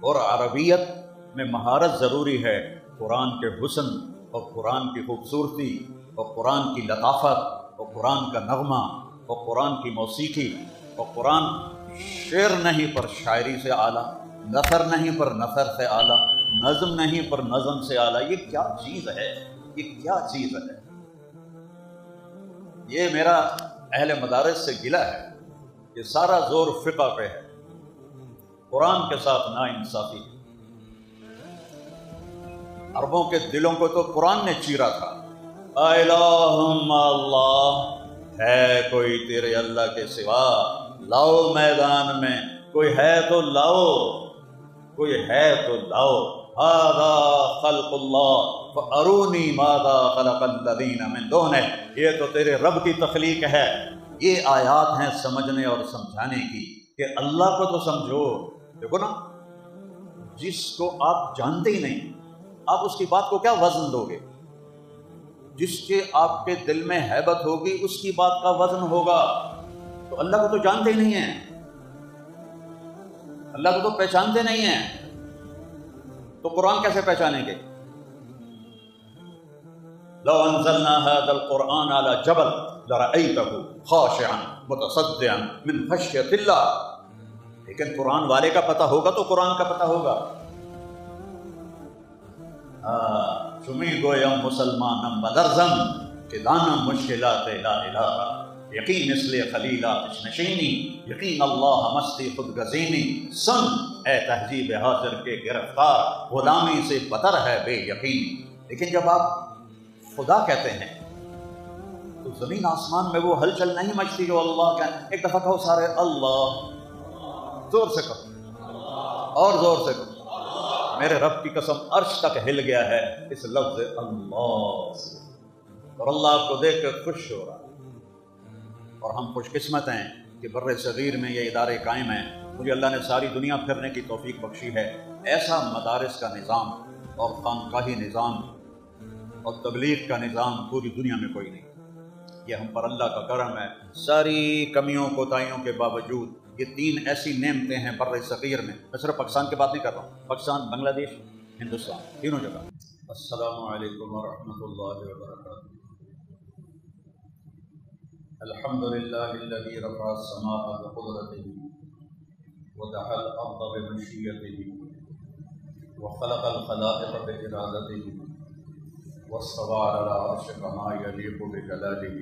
اور عربیت میں مہارت ضروری ہے، قرآن کے حسن اور قرآن کی خوبصورتی اور قرآن کی لطافت اور قرآن کا نغمہ اور قرآن کی موسیقی اور قرآن شعر نہیں پر شاعری سے اعلیٰ، نثر نہیں پر نثر سے اعلیٰ، نظم نہیں پر نظم سے اعلیٰ۔ یہ کیا چیز ہے، یہ کیا چیز ہے؟ یہ میرا اہل مدارس سے گلہ ہے کہ سارا زور فقہ پہ ہے، قرآن کے ساتھ ناانصافی۔ عربوں کے دلوں کو تو قرآن نے چیرا تھا۔ الہم اللہ، ہے کوئی تیرے اللہ کے سوا؟ لاؤ میدان میں، کوئی ہے تو لاؤ، کوئی ہے تو لاؤ۔ ھذا خلق اللہ فارونی ماذا خلق الذین من دونہ، یہ تو تیرے رب کی تخلیق ہے۔ یہ آیات ہیں سمجھنے اور سمجھانے کی کہ اللہ کو تو سمجھو۔ دیکھو نا، جس کو آپ جانتے ہی نہیں، آپ اس کی بات کو کیا وزن دو گے؟ جس کے آپ کے دل میں ہیبت ہوگی اس کی بات کا وزن ہوگا۔ تو اللہ کو تو جانتے ہی نہیں ہیں، اللہ کو تو پہچانتے نہیں ہیں، تو قرآن کیسے پہچانیں گے؟ لو انزلنا هذا القرآن على جبل لرأيته خاشعا متصدعا من خشية اللہ۔ لیکن قرآن والے کا پتہ ہوگا تو قرآن کا پتہ ہوگا۔ چمی گویم مسلمانم بدرزم کہ دانم مشکلات لا الہ، یقین اس لیے خلیلات نشینی، یقین اللہ مستی خود گزینی۔ سن اے تہذیب حاضر کے گرفتار، غلامی سے بتر ہے بے یقینی۔ لیکن جب آپ خدا کہتے ہیں تو زمین آسمان میں وہ ہلچل نہیں مچتی جو اللہ کا۔ ایک دفعہ کہو سارے اللہ، زور سے کہو اور زور سے کہو۔ میرے رب کی قسم عرش تک ہل گیا ہے اس لفظ اللہ سے، اور اللہ آپ کو دیکھ کر خوش ہو رہا ہے۔ اور ہم خوش قسمت ہیں کہ بر صغیر میں یہ ادارے قائم ہیں۔ مجھے اللہ نے ساری دنیا پھرنے کی توفیق بخشی ہے۔ ایسا مدارس کا نظام اور خانقاہی نظام اور تبلیغ کا نظام پوری دنیا میں کوئی نہیں۔ یہ ہم پر اللہ کا کرم ہے۔ ساری کمیوں کوتاہیوں کے باوجود یہ 3 ایسی نعمتیں ہیں بر صغیر میں۔ میں صرف پاکستان کی بات نہیں کر رہا ہوں، پاکستان، بنگلہ دیش، ہندوستان، تینوں جگہ۔ السلام علیکم ورحمۃ اللہ وبرکاتہ۔ الحمد للہ الذی رفع السماء بقدرتہ ودحا الارض بمشیتہ وخلق الخلائق بارادتہ واستوى على العرش كما يليق بجلاله،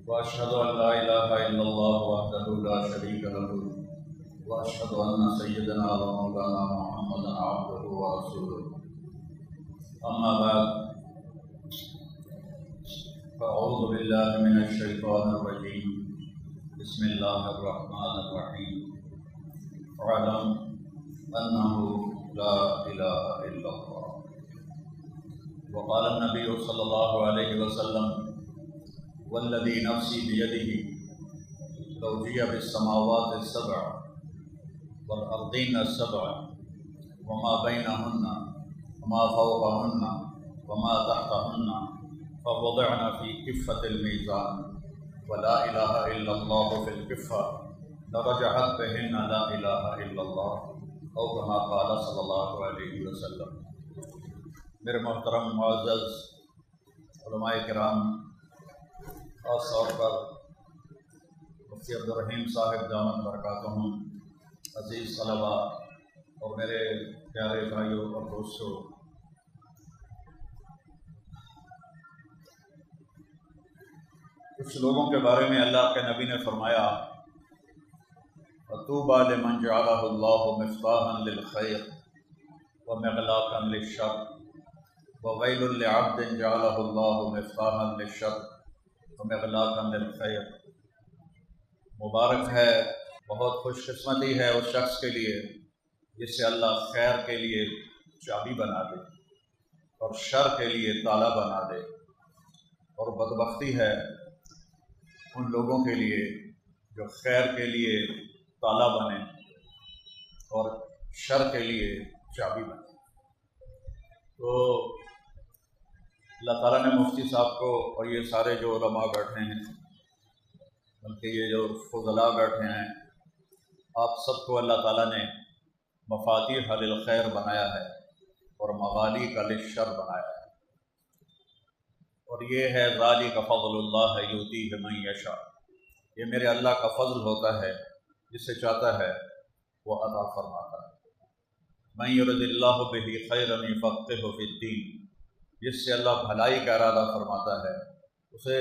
واشهد ان لا اله الا الله وحده لا شريك له، واشهد ان سيدنا ومولانا محمدا عبده ورسوله، اما بعد، فاعوذ بالله من الشيطان الرجيم، بسم الله الرحمن الرحيم، فاعلم انه لا اله الا الله۔ وقال النبي صلى الله عليه وسلم والذي نفسي بيده لو جيء بالسماوات السبع والأرضين السبع وما بينهن وما فوقهن وما تحتهن فوضعن في كفة الميزان ولا إله إلا الله في الكفة لرجحت بهن لا إله إلا الله أو كما قال صلى الله عليه وسلم۔ میرے محترم معزز علماء کرام، خاص طور پر مفتی عبدالرحیم صاحب دامت برکاتہم، عزیز طلباء اور میرے پیارے بھائیوں اور دوستوں، کچھ لوگوں کے بارے میں اللہ کے نبی نے فرمایا فَطُوبَى لِمَنْ جَعَلَهُ اللَّهُ مِفْتَاحًا لِلْخَيْرِ وَمِغْلَاقًا لِلشَّرِّ وَوَيْلٌ لِعَبْدٍ جَعَلَهُ اللَّهُ مِفْتَاحًا لِلشَّرِّ وَمِغْلَاقًا لِلْخَيْرِ۔ مبارک ہے، بہت خوش قسمتی ہے اس شخص کے لیے جس سے اللہ خیر کے لیے چابی بنا دے اور شر کے لیے تالا بنا دے، اور بدبختی ہے ان لوگوں کے لیے جو خیر کے لیے تالا بنے اور شر کے لیے چابی بنے۔ تو اللہ تعالیٰ نے مفتی صاحب کو اور یہ سارے جو علماء بیٹھے ہیں، بلکہ یہ جو فضلاء بیٹھے ہیں، آپ سب کو اللہ تعالیٰ نے مفاتیح للخیر بنایا ہے اور مغالق للشر بنایا ہے، اور یہ ہے ذالک فضل اللہ یؤتیہ من یشاء، یہ میرے اللہ کا فضل ہوتا ہے، جسے چاہتا ہے وہ عطا فرماتا ہے۔ من یرد اللہ بہ خیرا یفقہہ فی الدین، جس سے اللہ بھلائی کا ارادہ فرماتا ہے اسے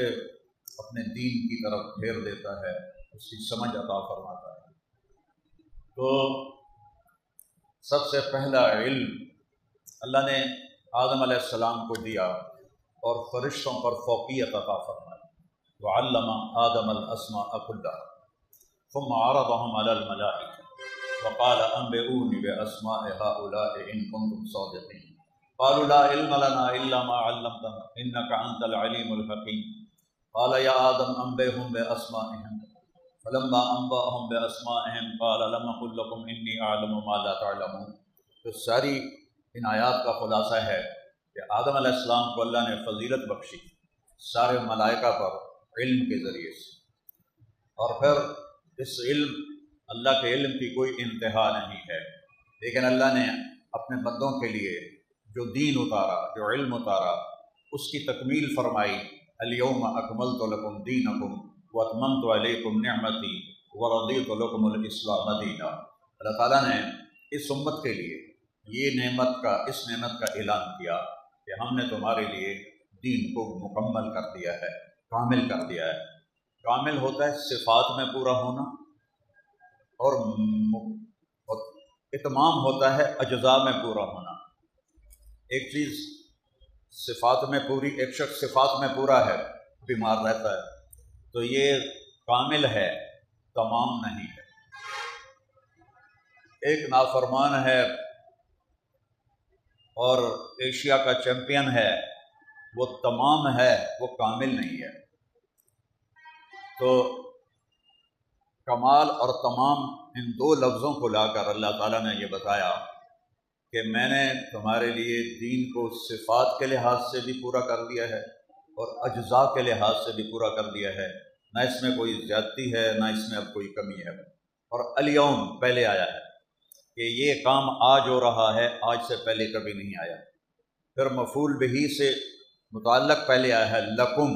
اپنے دین کی طرف پھیر دیتا ہے، اس کی سمجھ عطا فرماتا ہے۔ تو سب سے پہلا علم اللہ نے آدم علیہ السلام کو دیا اور فرشتوں پر فوقیت عطا فرمائی۔ وعلم آدم الاسماء كلها ثم عرضهم على الملائكة وقال انبئوني باسماء هؤلاء ان كنتم صادقين قالوا لا علم لنا الا ما علمتنا انك انت العليم الحكيم قال يا آدم انبئهم باسمائهم فلما انبأهم باسمائهم قال لم اقل لكم اني اعلم ما لا تعلمون۔ تو ساری ان آیات کا خلاصہ ہے کہ آدم علیہ السلام کو اللہ نے فضیلت بخشی سارے ملائکہ پر علم کے ذریعے سے، اور پھر اس علم، اللہ کے علم کی کوئی انتہا نہیں ہے، لیکن اللہ نے اپنے بندوں کے لیے جو دین اتارا، جو علم اتارا، اس کی تکمیل فرمائی۔ الیوم اکملت لکم دینکم واتممت علیکم نعمتی ورضیت لکم الاسلام دینا۔ اللہ تعالیٰ نے اس امت کے لیے اس نعمت کا اعلان کیا کہ ہم نے تمہارے لیے دین کو مکمل کر دیا ہے، کامل کر دیا ہے۔ کامل ہوتا ہے صفات میں پورا ہونا، اور اتمام ہوتا ہے اجزاء میں پورا ہونا۔ ایک چیز صفات میں پوری، ایک شخص صفات میں پورا ہے، بیمار رہتا ہے، تو یہ کامل ہے، تمام نہیں ہے۔ ایک نافرمان ہے اور ایشیا کا چیمپئن ہے، وہ تمام ہے، وہ کامل نہیں ہے۔ تو کمال اور تمام ان دو لفظوں کو لا کر اللہ تعالیٰ نے یہ بتایا کہ میں نے تمہارے لیے دین کو صفات کے لحاظ سے بھی پورا کر دیا ہے اور اجزاء کے لحاظ سے بھی پورا کر دیا ہے، نہ اس میں کوئی زیادتی ہے، نہ اس میں اب کوئی کمی ہے۔ اور الیوم پہلے آیا ہے کہ یہ کام آج ہو رہا ہے، آج سے پہلے کبھی نہیں آیا۔ پھر مفعول بہ سے متعلق پہلے آیا ہے لکم،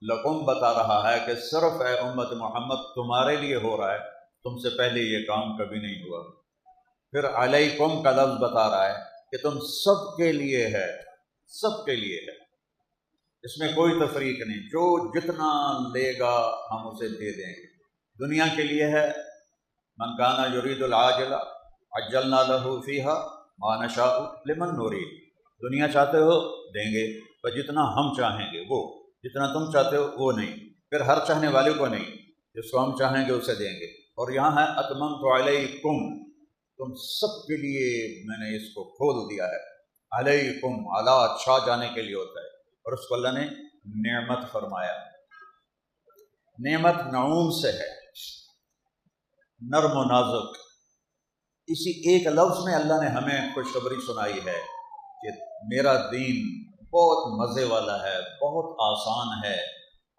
لکم بتا رہا ہے کہ صرف اے امت محمد تمہارے لیے ہو رہا ہے، تم سے پہلے یہ کام کبھی نہیں ہوا۔ پھر علیکم کا لفظ بتا رہا ہے کہ تم سب کے لیے ہے، سب کے لیے ہے، اس میں کوئی تفریق نہیں، جو جتنا لے گا ہم اسے دے دیں گے۔ دنیا کے لیے ہے، من کان یرید العاجلہ عجلنا لہ فیہا ما نشاء لمن نرید، دنیا چاہتے ہو دیں گے، پر جتنا ہم چاہیں گے وہ، جتنا تم چاہتے ہو وہ نہیں، پھر ہر چاہنے والے کو نہیں، جس کو ہم چاہیں گے اسے دیں گے۔ اور یہاں ہے اتممت علیکم، تم سب کے لیے میں نے اس کو کھول دیا ہے۔ علیکم، علی چھا جانے کے لیے ہوتا ہے، اور اس کو اللہ نے نعمت فرمایا۔ نعمت نعوم سے ہے، نرم و نازک۔ اسی ایک لفظ میں اللہ نے ہمیں خوشخبری سنائی ہے کہ میرا دین بہت مزے والا ہے، بہت آسان ہے،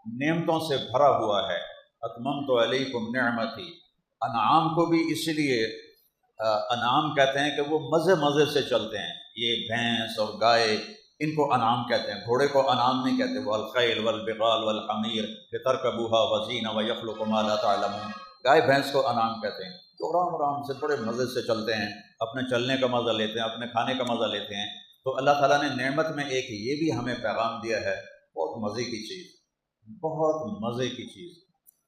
نعمتوں سے بھرا ہوا ہے۔ اتممت علیکم نعمتی، انعام کو بھی اسی لیے انعام کہتے ہیں کہ وہ مزے مزے سے چلتے ہیں۔ یہ بھینس اور گائے، ان کو انعام کہتے ہیں، گھوڑے کو انعام نہیں کہتے۔ وہ الخیل والبغال والحمیر لترکبوها وزینہ ویخلق ما لا تعلمون، گائے بھینس کو انعام کہتے ہیں، تو آرام آرام سے بڑے مزے سے چلتے ہیں، اپنے چلنے کا مزہ لیتے ہیں، اپنے کھانے کا مزہ لیتے ہیں۔ تو اللہ تعالیٰ نے نعمت میں ایک یہ بھی ہمیں پیغام دیا ہے، بہت مزے کی چیز، بہت مزے کی چیز۔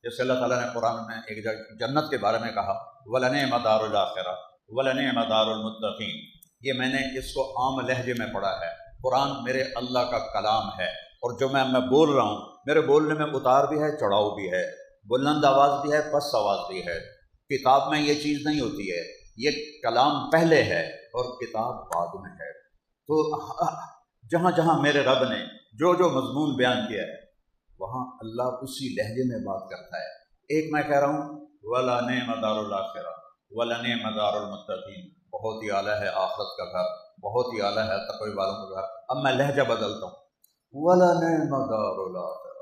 جیسے اللہ تعالیٰ نے قرآن میں ایک جگہ جنت کے بارے میں کہا وَلَنِعْمَ دَارُ الْآخِرَةِ وَلَنِعْمَ دَارُ الْمُتَّقِينَ، یہ میں نے اس کو عام لہجے میں پڑھا ہے۔ قرآن میرے اللہ کا کلام ہے، اور جو میں بول رہا ہوں، میرے بولنے میں اتار بھی ہے، چڑھاؤ بھی ہے، بلند آواز بھی ہے، پست آواز بھی ہے۔ کتاب میں یہ چیز نہیں ہوتی ہے، یہ کلام پہلے ہے اور کتاب بعد میں ہے۔ تو جہاں جہاں میرے رب نے جو جو مضمون بیان کیا ہے، وہاں اللہ اسی لہجے میں بات کرتا ہے۔ ایک میں کہہ رہا ہوں وَلَنِعْمَ دَارُ الْآخِرَةِ وَلَنِعْمَ دَارُ الْمُتَّقِينَ، بہت ہی اعلیٰ ہے آخرت کا گھر، بہت ہی اعلیٰ ہے تقوی والوں کا گھر۔ اب میں لہجہ بدلتا ہوں، وَلَنِعْمَ دَارُ الْآخِرَةِ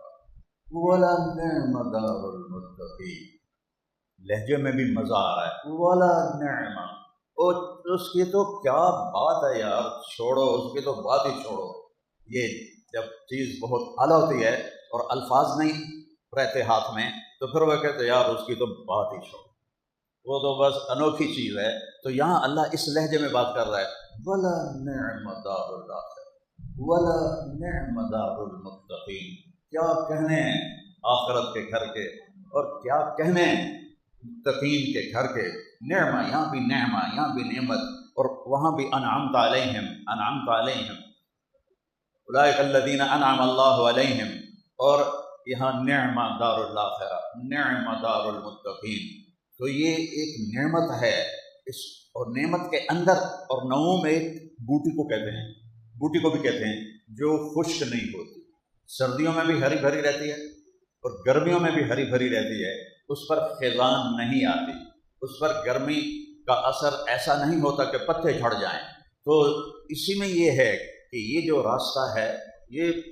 وَلَنِعْمَ دَارُ الْمُتَّقِينَ، لہجے میں بھی مزہ آ رہا ہے، والا نعمہ، اور اس کی تو کیا بات ہے یار، چھوڑو اس کی تو بات ہی چھوڑو۔ یہ جب چیز بہت اعلیٰ ہوتی ہے اور الفاظ نہیں رہتے ہاتھ میں تو پھر وہ کہتے یار اس کی تو بات ہی چھوڑو، وہ تو بس انوکھی چیز ہے۔ تو یہاں اللہ اس لہجے میں بات کر رہا ہے، ولا نعم دار الآخرہ ولا نعم دار المتقین، کیا کہنے ہیں آخرت کے گھر کے اور کیا کہنے ہیں متقین کے گھر کے۔ نعمہ، یہاں بھی نعمہ، یہاں بھی نعمت، اور وہاں بھی انعمت علیہم، انعمت علیہم اولئک الذین انعم اللہ علیہم، اور یہاں نعمہ دار الآخرہ، نعمہ دار المتقین۔ تو یہ ایک نعمت ہے اس، اور نعمت کے اندر، اور نعوم ایک بوٹی کو کہتے ہیں، بوٹی کو بھی کہتے ہیں جو خشک نہیں ہوتی، سردیوں میں بھی ہری بھری رہتی ہے اور گرمیوں میں بھی ہری بھری رہتی ہے، اس پر خزان نہیں آتی، اس پر گرمی کا اثر ایسا نہیں ہوتا کہ پتے جھڑ جائیں۔ تو اسی میں یہ ہے کہ یہ جو راستہ ہے یہ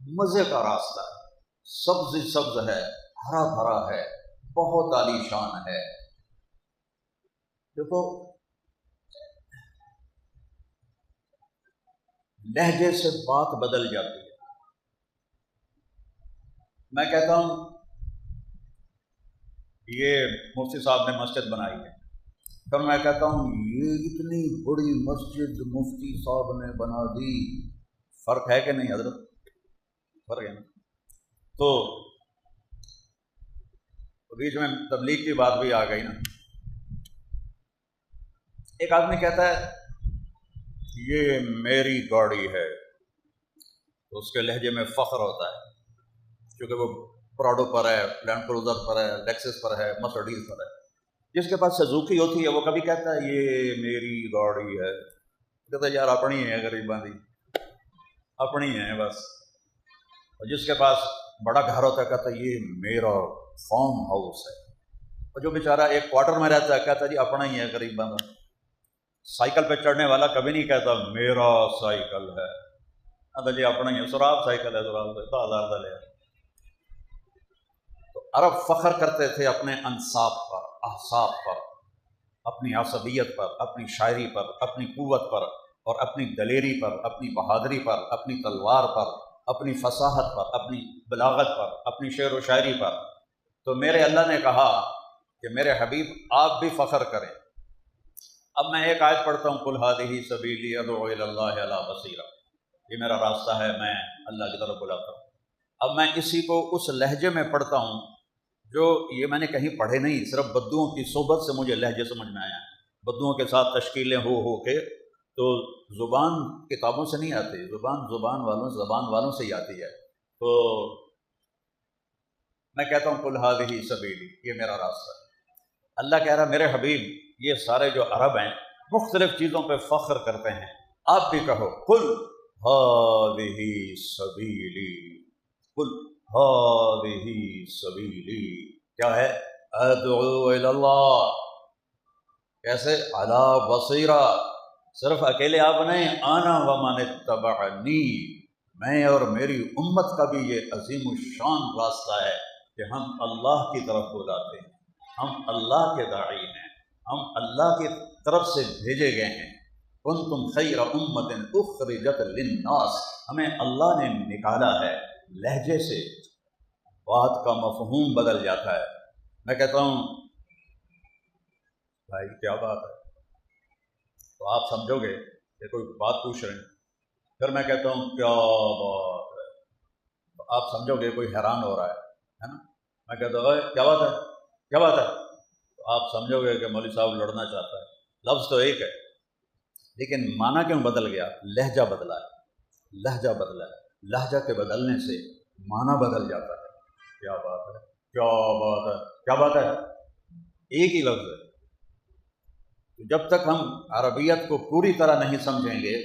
مزے کا راستہ ہے، سبز سبز ہے، ہرا بھرا ہے، بہت عالی شان ہے۔ دیکھو لہجے سے بات بدل جاتی ہے۔ میں کہتا ہوں یہ مفتی صاحب نے مسجد بنائی ہے، پھر میں کہتا ہوں یہ اتنی بڑی مسجد مفتی صاحب نے بنا دی، فرق ہے کہ نہیں حضرت؟ فرق ہے نا۔ تو بیچ میں تبلیغ کی بات بھی آ گئی نا۔ ایک آدمی کہتا ہے یہ میری گاڑی ہے، تو اس کے لہجے میں فخر ہوتا ہے، کیونکہ وہ پراڈو پر ہے، لینڈ کروزر پر ہے، لیکسس پر ہے، مرسڈیز پر ہے۔ جس کے پاس سزوکی ہوتی ہے وہ کبھی کہتا ہے یہ میری گاڑی ہے، کہتا ہے یار اپنی ہے، غریباں دی اپنی ہے بس۔ اور جس کے پاس بڑا گھر ہوتا ہے کہتا ہے یہ میرا فارم ہاؤس ہے، اور جو بیچارہ ایک کوارٹر میں رہتا ہے کہتا ہے جی اپنا ہی ہے غریباں دا۔ سائیکل پہ چڑھنے والا کبھی نہیں کہتا میرا سائیکل ہے، کہتا جی اپنا ہی ہے، سراب سائیکل ہے، سراب سے 10,000 کا لیا۔ تو عرب فخر کرتے تھے اپنے انصاب پر، احساب پر، اپنی عصبیت پر، اپنی شاعری پر، اپنی قوت پر، اور اپنی دلیری پر، اپنی بہادری پر، اپنی تلوار پر، اپنی فصاحت پر، اپنی بلاغت پر، اپنی شعر و شاعری پر۔ تو میرے اللہ نے کہا کہ میرے حبیب آپ بھی فخر کریں۔ اب میں ایک آیت پڑھتا ہوں، قل ھذہ سبیلی ادعو الی اللہ علی بصیرہ، یہ میرا راستہ ہے، میں اللہ کی طرف بلاتا ہوں۔ اب میں اسی کو اس لہجے میں پڑھتا ہوں جو یہ میں نے کہیں پڑھے نہیں، صرف بدوؤں کی صحبت سے مجھے لہجے سمجھ میں آیا ہے، بدوؤں کے ساتھ تشکیلیں ہو کے، تو زبان کتابوں سے نہیں آتی، زبان والوں سے ہی آتی ہے۔ تو میں کہتا ہوں قل ھذہ سبیلی، یہ میرا راستہ ہے۔ اللہ کہہ رہا میرے حبیب یہ سارے جو عرب ہیں مختلف چیزوں پہ فخر کرتے ہیں، آپ بھی کہو قل ھذہ سبیلی، قل ھذہ سبیلی، کیا ہے؟ ادعو الی اللہ، کیسے؟ علی بصیرہ، صرف اکیلے آپ نہیں، انا ومن اتبعنی، میں اور میری امت کا بھی یہ عظیم الشان راستہ ہے کہ ہم اللہ کی طرف بلاتے ہیں، ہم اللہ کے داعی ہیں، ہم اللہ کی طرف سے بھیجے گئے ہیں۔ کنتم خیر امت اخرجت للناس، ہمیں اللہ نے نکالا ہے۔ لہجے سے بات کا مفہوم بدل جاتا ہے۔ میں کہتا ہوں بھائی کیا بات ہے، تو آپ سمجھو گے کہ کوئی بات پوچھ رہے ہیں، پھر میں کہتا ہوں کیا بات ہے، تو آپ سمجھو گے کوئی حیران ہو رہا ہے نا۔ میں کہتا ہوں کیا بات ہے، کیا بات ہے، تو آپ سمجھو گے کہ مولوی صاحب لڑنا چاہتا ہے۔ لفظ تو ایک ہے لیکن معنی کیوں بدل گیا؟ لہجہ بدلا ہے، لہجہ بدلا ہے، لہجہ کے بدلنے سے معنی بدل جاتا ہے۔ کیا بات ہے، کیا بات ہے، کیا بات ہے، ایک ہی لفظ ہے۔ جب تک ہم عربیت کو پوری طرح نہیں سمجھیں گے،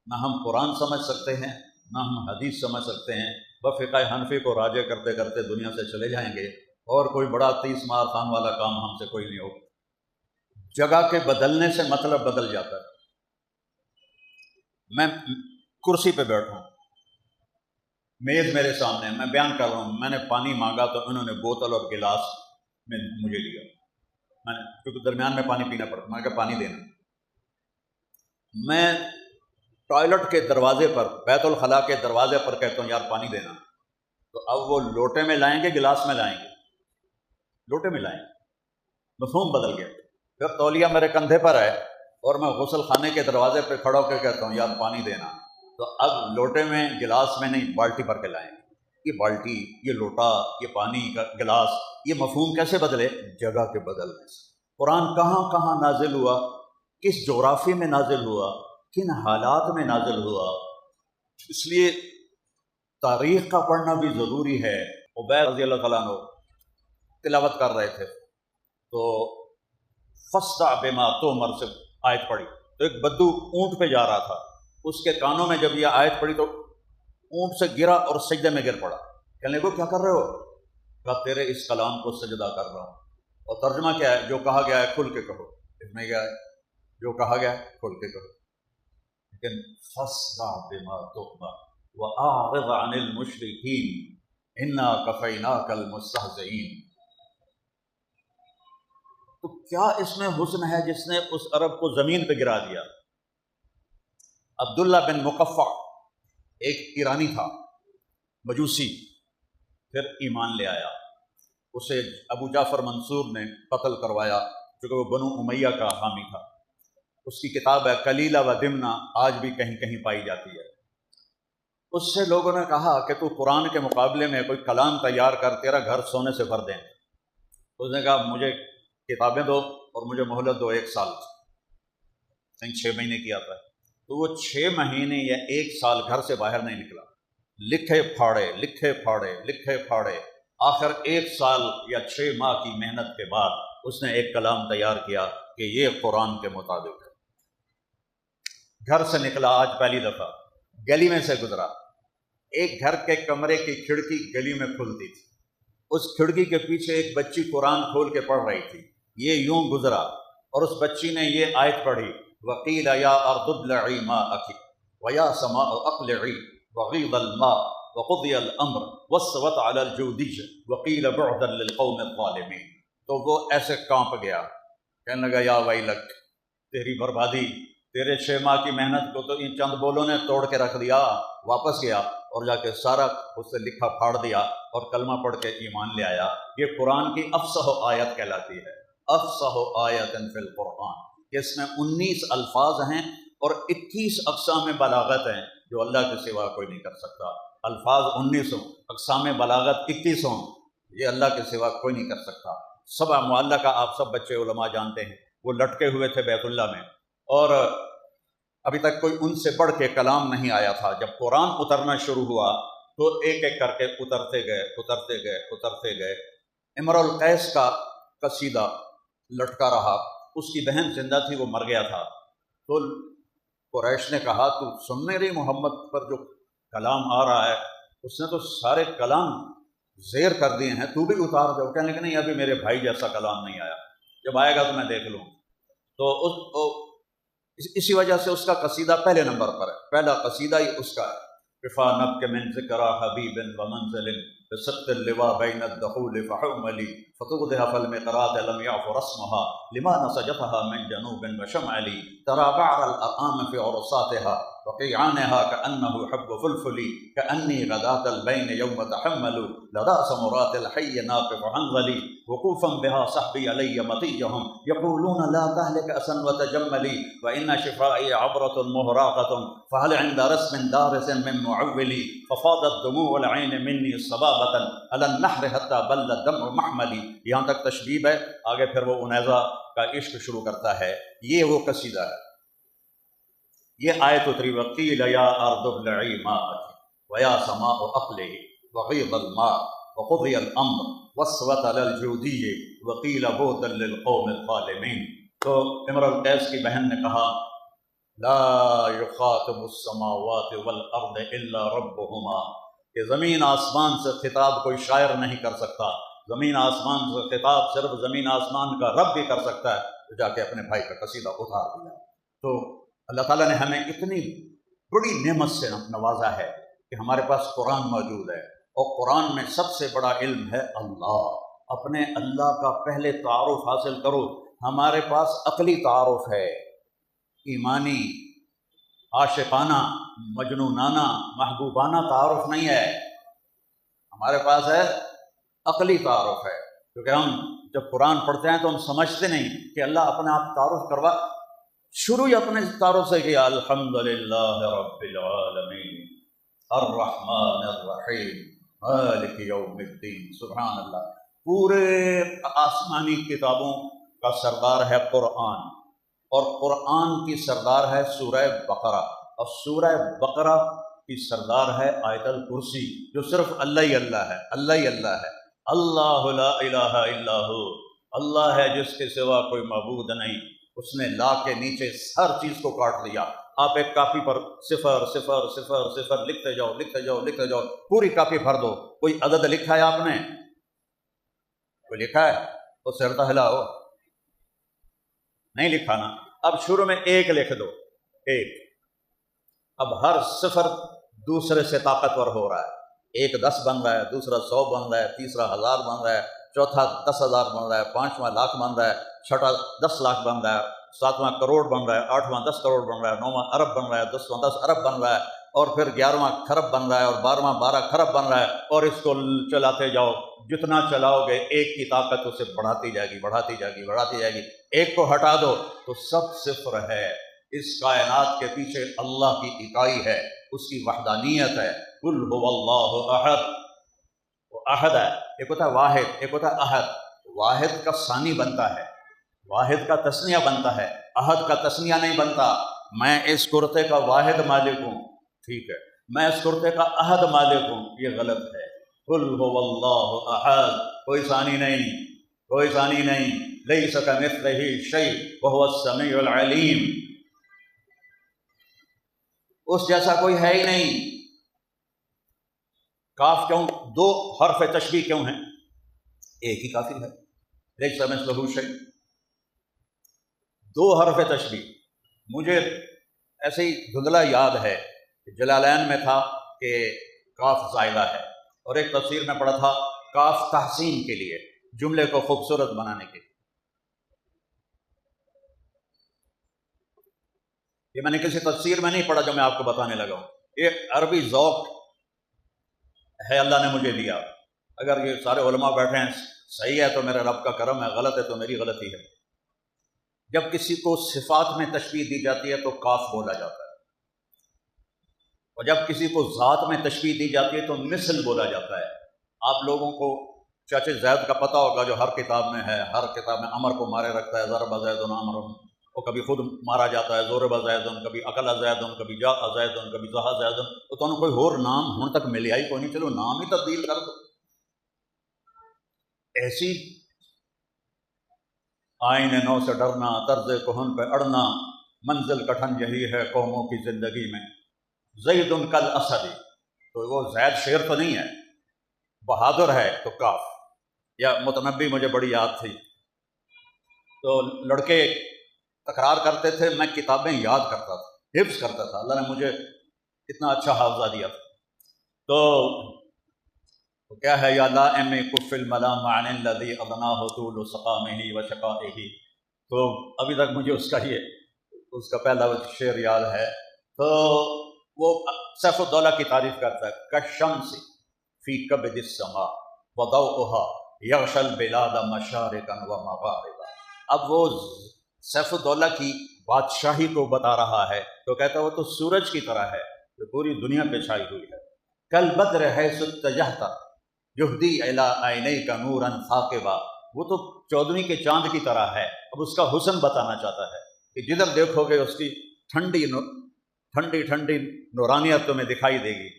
نہ ہم قرآن سمجھ سکتے ہیں، نہ ہم حدیث سمجھ سکتے ہیں، فقہ حنفی کو راجع کرتے کرتے دنیا سے چلے جائیں گے، اور کوئی بڑا 30 مار خان والا کام ہم سے کوئی نہیں ہوگا۔ جگہ کے بدلنے سے مطلب بدل جاتا ہے۔ میں کرسی پہ بیٹھا ہوں، میز میرے سامنے، میں بیان کر رہا ہوں، میں نے پانی مانگا تو انہوں نے بوتل اور گلاس میں مجھے دیا، میں نے کیونکہ درمیان میں پانی پینا پڑتا، میں نے کہا پانی دینا. میں ٹوائلٹ کے دروازے پر، بیت الخلاء کے دروازے پر کہتا ہوں یار پانی دینا، تو اب وہ لوٹے میں لائیں گے گلاس میں لائیں گے؟ لوٹے میں لائیں گے. مفہوم بدل گیا. پھر تولیہ میرے کندھے پر ہے اور میں غسل خانے کے دروازے پہ کھڑا ہو کے کہتا ہوں یار پانی دینا، تو اب لوٹے میں گلاس میں نہیں، بالٹی بھر کے لائیں گے. یہ بالٹی، یہ لوٹا، یہ پانی کا گلاس، یہ مفہوم کیسے بدلے؟ جگہ کے بدلنے سے. قرآن کہاں کہاں نازل ہوا، کس جغرافی میں نازل ہوا، کن حالات میں نازل ہوا. اس لیے تاریخ کا پڑھنا بھی ضروری ہے. عبید رضی اللہ تعالیٰ عنہ تلاوت کر رہے تھے تو فَاصْدَعْ بِمَا تُؤْمَرُ سے آیت پڑھی، تو ایک بدو اونٹ پہ جا رہا تھا، اس کے کانوں میں جب یہ آیت پڑھی تو اونٹ سے گرا اور سجدے میں گر پڑا. کہنے لگا کیا کر رہے ہو؟ کہا تیرے اس کلام کو سجدہ کر رہا ہوں. اور ترجمہ کیا ہے؟ جو کہا گیا ہے کھل کے کہو. اس میں کیا ہے؟ جو کہا گیا ہے کھل کے کہو. لیکن فَاصْدَعْ بِمَا تُؤْمَرُ وَأَعْرِضْ عَنِ الْمُشْرِكِينَ إِنَّا كَفَيْنَاكَ الْمُسْتَهْزِئِينَ. تو کیا اس میں حسن ہے جس نے اس عرب کو زمین پہ گرا دیا؟ عبداللہ بن مقفع ایک ایرانی تھا، مجوسی، پھر ایمان لے آیا. اسے ابو جعفر منصور نے قتل کروایا کیونکہ وہ بنو امیہ کا حامی تھا. اس کی کتاب ہے کلیلہ و دمنہ، آج بھی کہیں کہیں پائی جاتی ہے. اس سے لوگوں نے کہا کہ تو قرآن کے مقابلے میں کوئی کلام تیار کر، تیرا گھر سونے سے بھر دیں. اس نے کہا مجھے کتابیں دو اور مجھے مہلت دو 1 سال، کہیں 6 مہینے کیا تھا. تو وہ 6 مہینے یا 1 سال گھر سے باہر نہیں نکلا، لکھے پھاڑے لکھے پھاڑے لکھے پھاڑے. آخر 1 سال یا 6 ماہ کی محنت کے بعد اس نے ایک کلام تیار کیا کہ یہ قرآن کے مطابق ہے. گھر سے نکلا آج پہلی دفعہ، گلی میں سے گزرا، ایک گھر کے کمرے کی کھڑکی گلی میں کھلتی تھی، اس کھڑکی کے پیچھے ایک بچی قرآن کھول کے پڑھ رہی تھی. یہ یوں گزرا اور اس بچی نے یہ آیت پڑھی وَقِيلَ يَا أَرْضُ ابْلَعِي مَاءَكِ وَيَا سَمَاءُ أَقْلِعِي وَغِيضَ الْمَاءُ وَقُضِيَ الْأَمْرُ وَاسْتَوَتْ عَلَى الْجُودِيِّ وَقِيلَ بُعْدًا لِلْقَوْمِ الظَّالِمِينَ. تو وہ ایسے کانپ گیا، کہنے لگا یا ویلک، تیری بربادی، تیرے 6 ماہ کی محنت کو تو ان چند بولوں نے توڑ کے رکھ دیا. واپس گیا اور جا کے سارا اس سے لکھا پھاڑ دیا اور کلمہ پڑھ کے ایمان لے آیا. یہ قرآن کی افصح آیت کہلاتی ہے، افصح آیت فی القرآن. اس میں 19 الفاظ ہیں اور 21 اقسام بلاغت ہیں جو اللہ کے سوا کوئی نہیں کر سکتا. الفاظ 19 ہوں، اقسام بلاغت 21 ہوں، یہ اللہ کے سوا کوئی نہیں کر سکتا. سبع معلقہ آپ سب بچے علماء جانتے ہیں، وہ لٹکے ہوئے تھے بیت اللہ میں، اور ابھی تک کوئی ان سے بڑھ کے کلام نہیں آیا تھا. جب قرآن اترنا شروع ہوا تو ایک ایک کر کے اترتے گئے اترتے گئے اترتے گئے. امرؤ القیس کا قصیدہ لٹکا رہا، اس کی بہن زندہ تھی، وہ مر گیا تھا. تو قریش نے کہا تو سن نہیں رہی محمد پر جو کلام آ رہا ہے، اس نے تو سارے کلام زیر کر دیے ہیں، تو بھی اتار دو. کہنے کہ نہیں ابھی میرے بھائی جیسا کلام نہیں آیا، جب آئے گا تو میں دیکھ لوں. تو اسی وجہ سے اس کا قصیدہ پہلے نمبر پر ہے، پہلا قصیدہ ہی اس کا ہے. رفا نب کے من ذکر حبیب و منزل بسط اللواء بین الدخول فحملی فتوضح فالمقرات لم يعف رسمها لما نسجتها من جنوب وشمعلی ترى بعر الارقام في عرصاتها وقيعانها كأنه حب فلفلي كأني غداة البين يوم تحمل لدى سمرات الحي ناقف حنظلي وقوفا بها صحبي علي مطيهم يقولون لا تهلك أسا وتجملي وإن شفائي عبرة مهراقة فهل عند رسم دارس من معولي ففاضت دموع العين مني صبابة على النحر حتى بل الدمع محملي. یہاں تک تشبیب ہے، آگے پھر وہ انیزہ کا عشق شروع کرتا ہے. یہ وہ قصیدہ ہے. یہ آیت اتری وقیل یا ارض ابلعی ماءک ویا سماء اقلعی وغیض الماء وقضی الامر واستوت علی الجودی وقیل بعدا للقوم الظالمین. تو امرؤ القیس کی بہن نے کہا لا یخاطب السماوات والارض الا ربهما، کہ زمین آسمان سے خطاب کوئی شاعر نہیں کر سکتا، زمین آسمان سے خطاب صرف زمین آسمان کا رب بھی کر سکتا ہے. تو جا کے اپنے بھائی کا قصیدہ اتار دیا. تو اللہ تعالیٰ نے ہمیں اتنی بڑی نعمت سے نوازا ہے کہ ہمارے پاس قرآن موجود ہے، اور قرآن میں سب سے بڑا علم ہے اللہ. اپنے اللہ کا پہلے تعارف حاصل کرو۔ ہمارے پاس عقلی تعارف ہے، ایمانی، عاشقانہ، مجنونانہ، محبوبانہ تعارف نہیں ہے، ہمارے پاس ہے عقلی تعارف ہے۔ کیونکہ ہم جب قرآن پڑھتے ہیں تو ہم سمجھتے نہیں کہ اللہ اپنے آپ تعارف کروا، شروع ہی اپنے تعارف سے کیا، الحمدللہ رب العالمین الرحمن الرحیم مالک یوم الدین۔ سبحان اللہ۔ پورے آسمانی کتابوں کا سردار ہے قرآن، اور قرآن کی سردار ہے سورہ بقرہ، اور سورہ بقرہ کی سردار ہے آیت الکرسی، جو صرف اللہ ہی اللہ ہے، اللہ ہی اللہ ہے۔ اللہ لا الہ الا ہو، اللہ ہے جس کے سوا کوئی معبود نہیں۔ اس نے لا کے نیچے ہر چیز کو کاٹ لیا۔ آپ ایک کاپی پر صفر صفر صفر صفر لکھتے جاؤ لکھتے جاؤ لکھتے جاؤ، پوری کاپی بھر دو۔ کوئی عدد لکھا ہے آپ نے؟ کوئی لکھا ہے؟ تو سر ہلاؤ، نہیں لکھا نا۔ اب شروع میں ایک لکھ دو، ایک۔ اب ہر صفر دوسرے سے طاقتور ہو رہا ہے، ایک 10 بن رہا ہے، دوسرا 100 بن رہا ہے، تیسرا 1000 بن رہا ہے، چوتھا 10,000 بن رہا ہے، پانچواں لاکھ بن رہا ہے، چھٹا 10 لاکھ بن رہا ہے، ساتواں کروڑ بن رہا ہے، آٹھواں 10 کروڑ بن رہا ہے، نواں ارب بن رہا ہے، 10واں 10 ارب بن رہا ہے، اور پھر 11واں کھرب بن رہا ہے، اور 12واں 12 کھرب بن رہا ہے، اور اس کو چلاتے جاؤ۔ جتنا چلاؤ گے ایک کی طاقت اسے بڑھاتی جائے گی، بڑھاتی جائے گی، بڑھاتی جائے گی۔ ایک کو ہٹا دو تو سب صفر ہے۔ اس کائنات کے پیچھے اللہ کی اکائی ہے، اس کی وحدانیت ہے۔ قل هو اللہ احد، وہ احد ہے، ایک ہوتا ہے واحد، ایک ہوتا ہے احد۔ واحد کا ثانی بنتا ہے، واحد کا تثنیہ بنتا ہے، احد کا تثنیہ نہیں بنتا۔ میں اس کرتے کا واحد مالک ہوں، ٹھیک ہے، میں اس کرتے کا احد مالک ہوں، یہ غلط ہے۔ قل هو اللہ احد، کوئی ثانی نہیں، کوئی ثانی نہیں، لیس کمثلہ شیء وہو السمیع العلیم، اس جیسا کوئی ہے ہی نہیں۔ کاف کیوں دو حرف تشبیہ کیوں ہیں؟ ایک ہی کافی ہے، لیس مثلہ شیء، دو حرف تشبیہ۔ مجھے ایسے ہی دھندلا یاد ہے کہ جلالین میں تھا کہ کاف زائدہ ہے، اور ایک تفسیر میں پڑھا تھا کاف تحسین کے لیے، جملے کو خوبصورت بنانے کے لیے۔ یہ میں نے کسی تفسیر میں نہیں پڑھا جو میں آپ کو بتانے لگا ہوں، ایک عربی ذوق ہے اللہ نے مجھے دیا۔ اگر یہ سارے علماء بیٹھے ہیں، صحیح ہے تو میرے رب کا کرم ہے، غلط ہے تو میری غلطی ہے۔ جب کسی کو صفات میں تشبیہ دی جاتی ہے تو کاف بولا جاتا ہے، اور جب کسی کو ذات میں تشبیہ دی جاتی ہے تو مثل بولا جاتا ہے۔ آپ لوگوں کو چاچے زید کا پتہ ہوگا، جو ہر کتاب میں ہے، ہر کتاب میں امر کو مارے رکھتا ہے، ضرب زید امر، وہ کبھی خود مارا جاتا ہے، ضرب زید، کبھی اکل زید، کبھی جاء زید، کبھی ذہب زید، تو تمہیں کوئی اور نام ہن تک ملیا ہی کوئی نہیں، چلو نام ہی تبدیل کر دو۔ ایسی آئین نو سے ڈرنا، طرز کہن پہ اڑنا، منزل کٹھن یہی ہے قوموں کی زندگی میں، زید کل اسد، تو وہ زید شیر تو نہیں ہے، بہادر ہے تو کاف۔ یا متنبی مجھے بڑی یاد تھی، تو لڑکے تکرار کرتے تھے، میں کتابیں یاد کرتا تھا، حفظ کرتا تھا، اللہ نے مجھے اتنا اچھا حافظہ دیا تھا۔ تو کیا ہے، یا لائم کف الملام عن الذی اضناہ طول سقامہ و شقائہ، تو ابھی تک مجھے اس کا پہلا شعر یاد ہے۔ تو وہ سیف الدولہ کی تعریف کرتا ہے، کالشمس فی کبد السماء وضوءها یغشی البلاد مشارقا و مغاربا۔ اب وہ سیف الدولہ کی بادشاہی کو بتا رہا ہے، تو کہتا ہے وہ تو سورج کی طرح ہے جو پوری دنیا پہ چھائی ہوئی ہے۔ کالبدر حیث اتجہت یہدی الی عینیک نورا ثاقبا، وہ تو 14ویں کے چاند کی طرح ہے۔ اب اس کا حسن بتانا چاہتا ہے کہ جدھر دیکھو گے اس کی ٹھنڈی ٹھنڈی نورانیت تمہیں دکھائی دے گی۔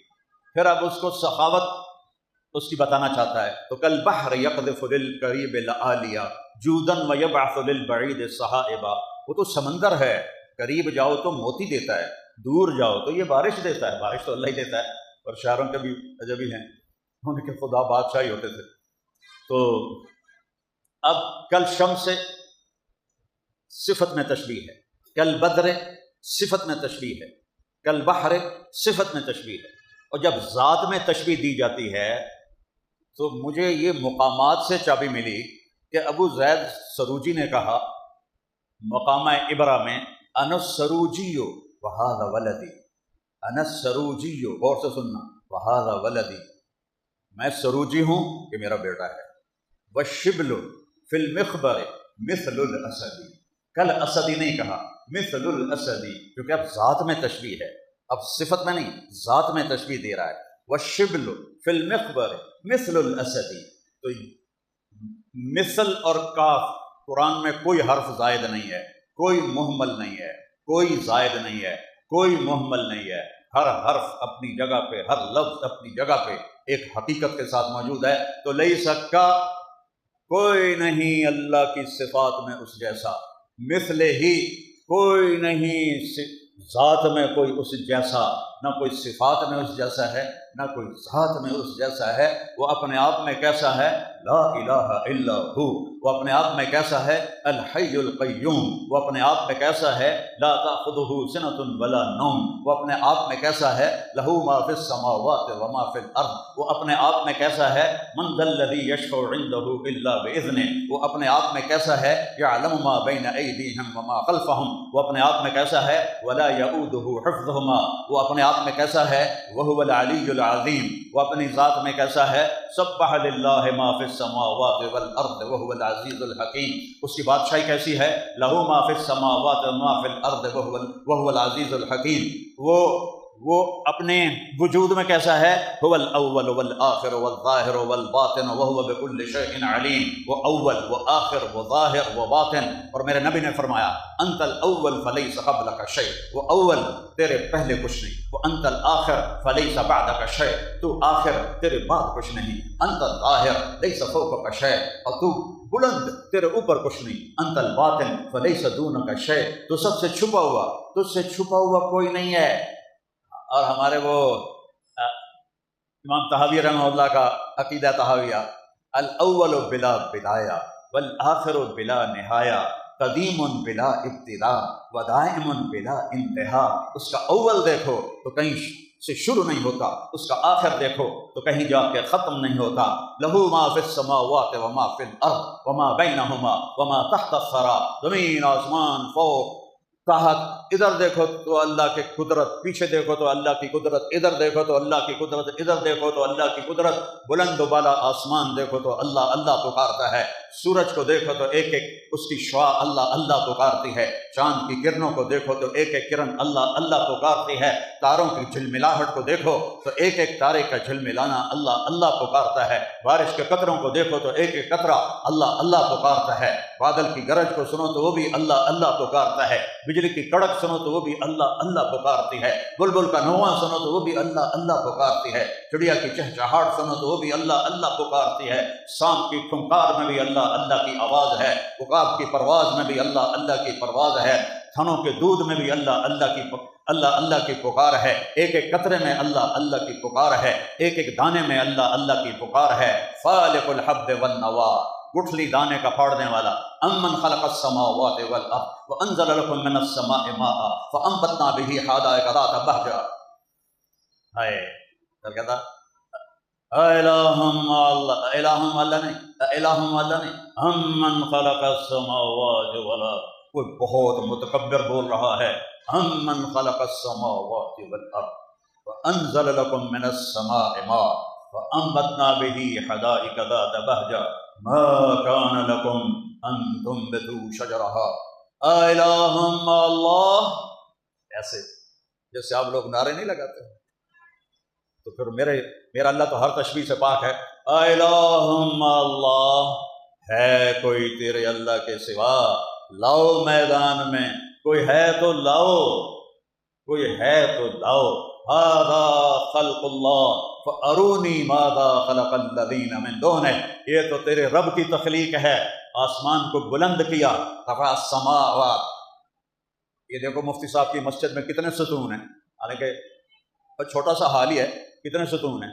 پھر اب اس کو سخاوت اس کی بتانا چاہتا ہے، تو کالبحر یقذف للقریب لآلیا جودا ویبعث للبعید صحائبا، وہ تو سمندر ہے، قریب جاؤ تو موتی دیتا ہے، دور جاؤ تو یہ بارش دیتا ہے، بارش تو اللہ ہی دیتا ہے۔ اور شاعروں کے بھی عجبی ہیں، ان کے خدا بادشاہ ہی ہوتے تھے۔ تو اب کل شمس سے صفت میں تشبیہ ہے، کل بدر صفت میں تشبیہ ہے، کل بحر صفت میں تشبیہ ہے، اور جب ذات میں تشبیہ دی جاتی ہے تو مجھے یہ مقامات سے چابی ملی کہ ابو زید سروجی نے کہا مقام ابرا میں انا السروجی وہذا ولدی، انا السروجی، غور سے سننا، وہذا ولدی، میں سروجی ہوں، یہ میرا بیٹا ہے، والشبل فی المخبر مثل الاسدی، کل اسدی نہیں کہا، مثل الاسدی، کیونکہ اب ذات میں تشبیہ ہے، اب صفت میں نہیں، ذات میں تشبیہ دے رہا ہے، والشبل فی المخبر مثل الاسدی۔ تو مثل اور کاف قرآن میں کوئی حرف زائد نہیں ہے، کوئی مہمل نہیں ہے، کوئی زائد نہیں ہے، کوئی مہمل نہیں ہے، ہر حرف اپنی جگہ پہ، ہر لفظ اپنی جگہ پہ ایک حقیقت کے ساتھ موجود ہے۔ تو لیس کا، کوئی نہیں اللہ کی صفات میں اس جیسا، مثل ہی، کوئی نہیں ذات میں کوئی اس جیسا، نہ کوئی صفات میں اس جیسا ہے، نہ کوئی ذات میں اس جیسا ہے۔ وہ اپنے آپ میں کیسا ہے؟ لا الہ الا ہو۔ وہ اپنے آپ میں کیسا ہے؟ الحی القیوم۔ وہ اپنے آپ میں کیسا ہے؟ لا تأخذہ سنۃ ولا نوم۔ وہ اپنے آپ میں کیسا ہے؟ لہ ما فی السماوات وما فی الارض۔ وہ اپنے آپ میں کیسا ہے؟ من ذا الذی یشفع عندہ الا باذنہ۔ وہ اپنے آپ میں کیسا ہے؟ یعلم ما بین ایدیہم وما خلفہم۔ وہ اپنے آپ میں کیسا ہے؟ ولا یؤودہ حفظہما۔ وہ اپنے آپ میں کیسا ہے؟ وہو العلی العظیم۔ وہ اپنی ذات میں کیسا ہے؟ سبح للہ ما فی السماوات والارض وہو العزیز الحکیم۔ اس کی بادشاہی کیسی ہے؟ لہ ما فی السماوات وما فی الارض وہو العزیز الحکیم۔ وہ اپنے وجود میں کیسا ہے؟ هو الاول والآخر والظاہر والباطن وهو بكل شيء علیم۔ وہ اول، وہ آخر، وہ ظاہر، وہ باطن۔ اور میرے نبی نے فرمایا انت الاول فلیس قبلک شیء، وہ اول تیرے پہلے کچھ نہیں، وہ انت الآخر فلیس بعدک شیء، تو آخر تیرے بعد کچھ نہیں، انت الظاہر لیس فوقک شیء، اور تو بلند تیرے اوپر کچھ نہیں، انت الباطن فلیس دونک شیء، تو سب سے چھپا ہوا، تجھ سے چھپا ہوا کوئی نہیں ہے۔ اور ہمارے وہ امام طحاوی رحمہ اللہ کا عقیدہ طحاویہ، الاول بلا بدایہ والآخر بلا نہایہ، قدیم بلا ابتدا ودائم بلا انتہا۔ اس کا اول دیکھو تو کہیں سے شروع نہیں ہوتا، اس کا آخر دیکھو تو کہیں جا کے ختم نہیں ہوتا۔ لہو ما فی السماوات وما فی الارض وما بینہما وما تحت الثری، زمین آسمان، فوق تحت، ادھر دیکھو تو اللہ کی قدرت، پیچھے دیکھو تو اللہ کی قدرت، ادھر دیکھو تو اللہ کی قدرت، ادھر دیکھو تو اللہ کی قدرت، بلند و بالا آسمان دیکھو تو اللہ اللہ پکارتا ہے، سورج کو دیکھو تو ایک ایک اس کی شعاع اللہ اللہ پکارتی ہے، چاند کی کرنوں کو دیکھو تو ایک ایک کرن اللہ اللہ پکارتی ہے، تاروں کی جھلملاہٹ کو دیکھو تو ایک ایک تارے کا جھلملانا اللہ اللہ پکارتا ہے، بارش کے قطروں کو دیکھو تو ایک ایک قطرہ اللہ اللہ پکارتا ہے، بادل کی گرج کو سنو تو وہ بھی اللہ اللہ پکارتا ہے، بجلی کی کڑک سنو تو وہ بھی اللہ اللہ پکارتی ہے، بلبل کا نواں سنو تو وہ بھی اللہ اللہ پکارتی ہے، چڑیا کی چہچہاہٹ سنو تو وہ بھی اللہ اللہ پکارتی ہے، سانپ کی پھنکار میں بھی اللہ اللہ کی آواز ہے، عقاب کی پرواز میں بھی اللہ اللہ کی پرواز ہے، تھنوں کے دودھ میں بھی اللہ اللہ کی پکار ہے، ایک ایک قطرے میں اللہ اللہ کی پکار ہے، ایک ایک دانے میں اللہ اللہ کی پکار ہے۔ فالق الحب والنوا، گٹھلی دانے کا پھاڑنے والا، امن خلق السماوات والارض وانزل لكم من السماء ماء فانبتنا به حدائق ذات بهجہ۔ ہائے کیا کہتا؟ الہم اللہ، الہم اللہ نہیں، الہم اللہ نہیں، امن خلق السماوات والارض، کوئی بہت متکبر بول رہا ہے، امن خلق السماوات والارض وانزل لكم من السماء ماء فانبتنا به حدائق ذات بهجہ ما كان لكم ان تنبتوا شجرها الہم اللہ۔ ایسے جیسے آپ لوگ نعرے نہیں لگاتے تو پھر میرا اللہ تو ہر تشبیہ سے پاک ہے۔ الہم اللہ، ہے کوئی تیرے اللہ کے سوا؟ لاؤ میدان میں، کوئی ہے تو لاؤ، کوئی ہے تو لاؤ۔ ھذا خلق اللہ فارونی ماذا خلق الذین من دونہ، یہ تو تیرے رب کی تخلیق ہے، آسمان کو بلند کیا، رفع السماوات۔ یہ دیکھو مفتی صاحب کی مسجد میں کتنے ستون ہیں، حالانکہ چھوٹا سا حال ہی ہے، کتنے ستون ہیں،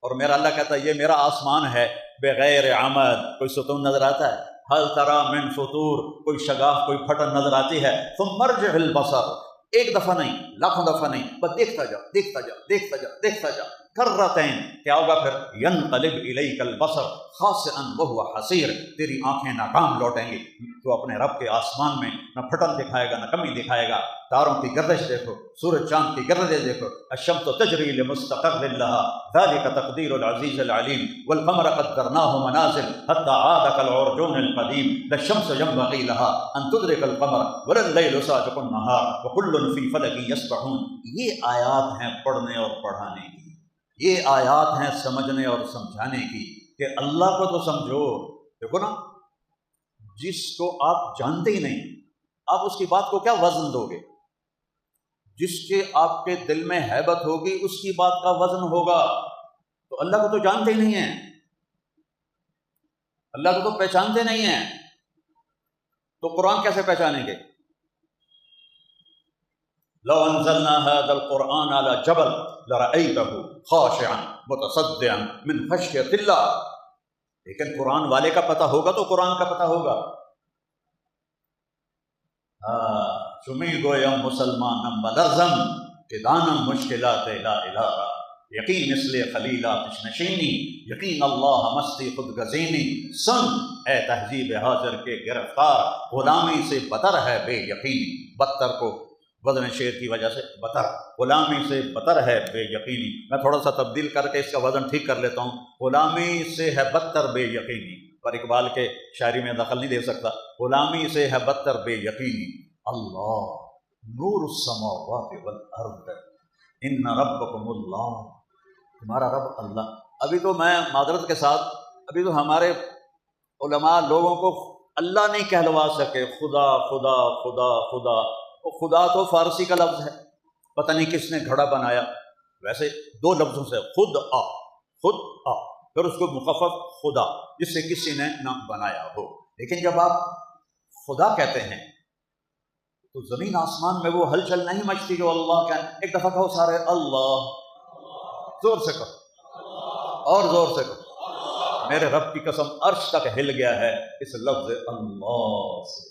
اور میرا اللہ کہتا ہے یہ میرا آسمان ہے بغیر عمد، کوئی ستون نظر آتا ہے؟ حل تری من فطور، کوئی شگاف، کوئی پھٹن نظر آتی ہے؟ ثم ارجع البصر، ایک دفعہ نہیں، لاکھوں دفعہ نہیں، بس دیکھتا جا دیکھتا جا دیکھتا جا دیکھتا جا، کرتین، کیا ہوگا پھر؟ ینقلب الیک البصر خاسئا وہو حسیر، تیری آنکھیں ناکام لوٹیں گی، تو اپنے رب کے آسمان میں نہ پھٹن دکھائے گا نہ کمی دکھائے گا۔ تاروں کی گردش دیکھو، سورج چاند کی گردش دیکھو، الشمس تجری لمستقر لها ذلك تقدیر العزیز العلیم والقمر قدرناه منازل حتى عاد كالعرجون القدیم لا الشمس ينبغي لها ان تدرك القمر ولا الليل سابق النهار وكل في فلك يسبحون۔ یہ آیات ہیں پڑھنے اور پڑھانے کی، یہ آیات ہیں سمجھنے اور سمجھانے کی کہ اللہ کو تو سمجھو۔ دیکھو نا، جس کو آپ جانتے ہی نہیں، آپ اس کی بات کو کیا وزن دو گے؟ جس کے آپ کے دل میں ہیبت ہوگی اس کی بات کا وزن ہوگا۔ تو اللہ کو تو جانتے ہی نہیں ہیں، اللہ کو تو پہچانتے نہیں ہیں، تو قرآن کیسے پہچانیں گے؟ لو انزلنا هذا القرآن على جبل لرأيته خاشعا متصدعا من خشیۃ اللہ۔ لیکن قرآن والے کا پتہ ہوگا تو قرآن کا پتہ ہوگا۔ چمی گویم مسلمانم بلرزم کہ دانم مشکلات لا الہ را، یقین مثل خلیلات نشینی، یقین اللہ مستی خود گزینی۔ سن اے تہذیب حاضر کے گرفتار، غلامی سے بتر ہے بے یقینی۔ بدتر کو وزن شعر کی وجہ سے بتر، غلامی سے بتر ہے بے یقینی۔ میں تھوڑا سا تبدیل کر کے اس کا وزن ٹھیک کر لیتا ہوں، غلامی سے ہے بدتر بے یقینی، پر اقبال کے شاعری میں دخل نہیں دے سکتا۔ غلامی سے ہے بدتر بے یقینی۔ اللہ نور السماوات والارض ان ربکم اللہ، تمہارا رب اللہ۔ ابھی تو میں معذرت کے ساتھ، ابھی تو ہمارے علماء لوگوں کو اللہ نہیں کہلوا سکے، خدا خدا خدا خدا۔ خدا تو فارسی کا لفظ ہے، پتہ نہیں کس نے گھڑا بنایا۔ ویسے دو لفظوں سے خود آ، خود آ، پھر اس کو مخفف خدا، جس سے کسی نے نہ بنایا ہو۔ لیکن جب آپ خدا کہتے ہیں تو زمین آسمان میں وہ ہلچل نہیں مچتی جو اللہ کا۔ ایک دفعہ کہو سارے اللہ، زور سے کہو اور زور سے کہو۔ میرے رب کی قسم عرش تک ہل گیا ہے اس لفظ اللہ سے،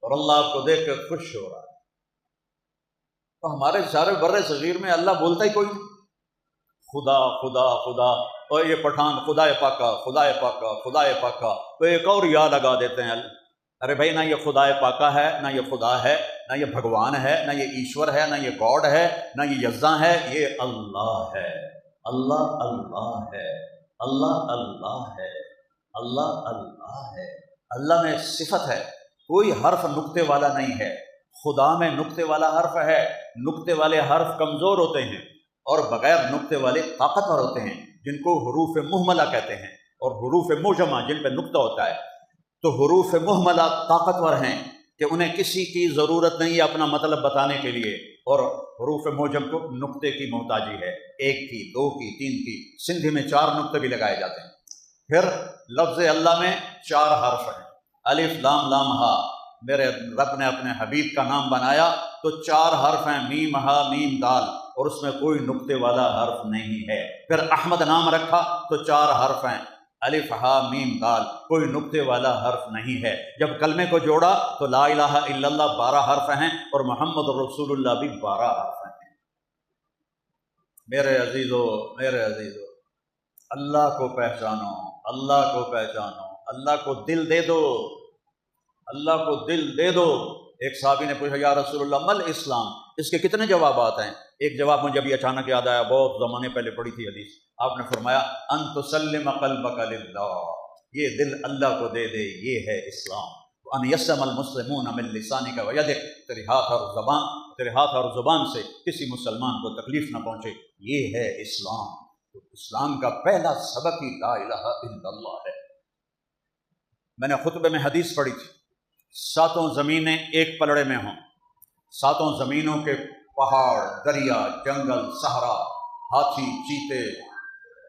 اور اللہ آپ کو دیکھ کر خوش ہو رہا ہے۔ تو ہمارے سارے بر صغیر میں اللہ بولتا ہی کوئی نہیں، خدا خدا خدا۔ اور یہ پٹھان خدا پاکا خدا پاکا خدا پاکا، تو ایک اور یا لگا دیتے ہیں۔ ارے بھائی، نہ یہ خدا پاکا ہے، نہ یہ خدا ہے، نہ یہ بھگوان ہے، نہ یہ ایشور ہے، نہ یہ گاڈ ہے، نہ یہ یزاں ہے، یہ اللہ ہے۔ اللہ اللہ ہے، اللہ اللہ ہے، اللہ اللہ ہے۔ اللہ میں صفت ہے، کوئی حرف نقطے والا نہیں ہے۔ خدا میں نقطے والا حرف ہے، نقطے والے حرف کمزور ہوتے ہیں، اور بغیر نقطے والے طاقتور ہوتے ہیں، جن کو حروف مہملہ کہتے ہیں، اور حروف معجمہ جن پہ نقطہ ہوتا ہے۔ تو حروف مہملہ طاقتور ہیں کہ انہیں کسی کی ضرورت نہیں ہے اپنا مطلب بتانے کے لیے، اور حروف معجم کو نقطے کی محتاجی ہے، ایک کی، دو کی، تین کی۔ سندھی میں 4 نقطے بھی لگائے جاتے ہیں۔ پھر لفظ اللہ میں 4 حرف ہیں، الف لام لام ہا۔ میرے رب نے اپنے حبیب کا نام بنایا تو 4 حرف ہیں، میم ہا میم دال، اور اس میں کوئی نقطے والا حرف نہیں ہے۔ پھر احمد نام رکھا تو 4 حرف ہیں، الف ہا میم دال، کوئی نقطے والا حرف نہیں ہے۔ جب کلمے کو جوڑا تو لا الہ الا اللہ 12 حرف ہیں، اور محمد رسول اللہ بھی 12 حرف ہیں۔ میرے عزیزو، میرے عزیزو، اللہ کو پہچانو، اللہ کو پہچانو، اللہ کو دل دے دو، اللہ کو دل دے دو۔ ایک صحابی نے پوچھا، یا رسول اللہ مل اسلام، اس کے کتنے جوابات ہیں؟ ایک جواب مجھے بھی اچانک یاد آیا، بہت زمانے پہلے پڑھی تھی حدیث۔ آپ نے فرمایا ان تسلم قلبک للہ، یہ دل اللہ کو دے دے، یہ ہے اسلام۔ ان یسم المسلمون من لسانک ویدک، تیرے ہاتھ اور زبان سے کسی مسلمان کو تکلیف نہ پہنچے، یہ ہے اسلام۔ تو اسلام کا پہلا سبق ہی لا الہ الا اللہ ہے۔ میں نے خطبے میں حدیث پڑھی تھی، 7 زمینیں ایک پلڑے میں ہوں، 7 زمینوں کے پہاڑ، دریا، جنگل، صحرا، ہاتھی، چیتے،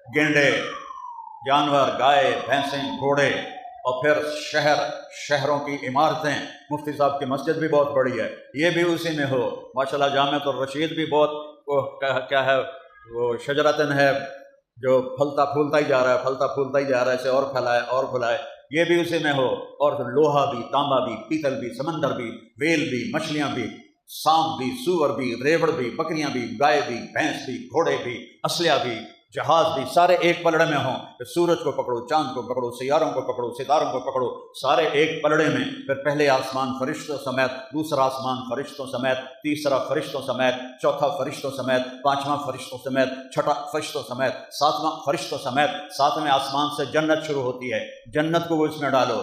گینڈے، جانور، گائے، بھینسیں، گھوڑے، اور پھر شہروں کی عمارتیں۔ مفتی صاحب کی مسجد بھی بہت بڑی ہے، یہ بھی اسی میں ہو۔ ماشاءاللہ جامعۃ الرشید بھی بہت کیا ہے، وہ شجرتن ہے جو پھلتا پھولتا ہی جا رہا ہے، پھلتا پھولتا ہی جا رہا ہے، اسے اور پھیلائے اور پھیلائے، یہ بھی اسی میں ہو۔ اور لوہا بھی، تانبا بھی، پیتل بھی، سمندر بھی، ویل بھی، مچھلیاں بھی، سانپ بھی، سور بھی، ریوڑ بھی، بکریاں بھی، گائے بھی، بھینس بھی، گھوڑے بھی، اسلحہ بھی، جہاز بھی سارے ایک پلڑے میں ہوں، پھر سورج کو پکڑو، چاند کو پکڑو، سیاروں کو پکڑو، ستاروں کو پکڑو، سارے ایک پلڑے میں، پھر پہلے آسمان فرشتوں سمیت، دوسرا آسمان فرشتوں سمیت، تیسرا فرشتوں سمیت، چوتھا فرشتوں سمیت، پانچواں فرشتوں سمیت، چھٹا فرشتوں سمیت، ساتواں فرشتوں سمیت، ساتویں آسمان سے جنت شروع ہوتی ہے، جنت کو وہ اس میں ڈالو،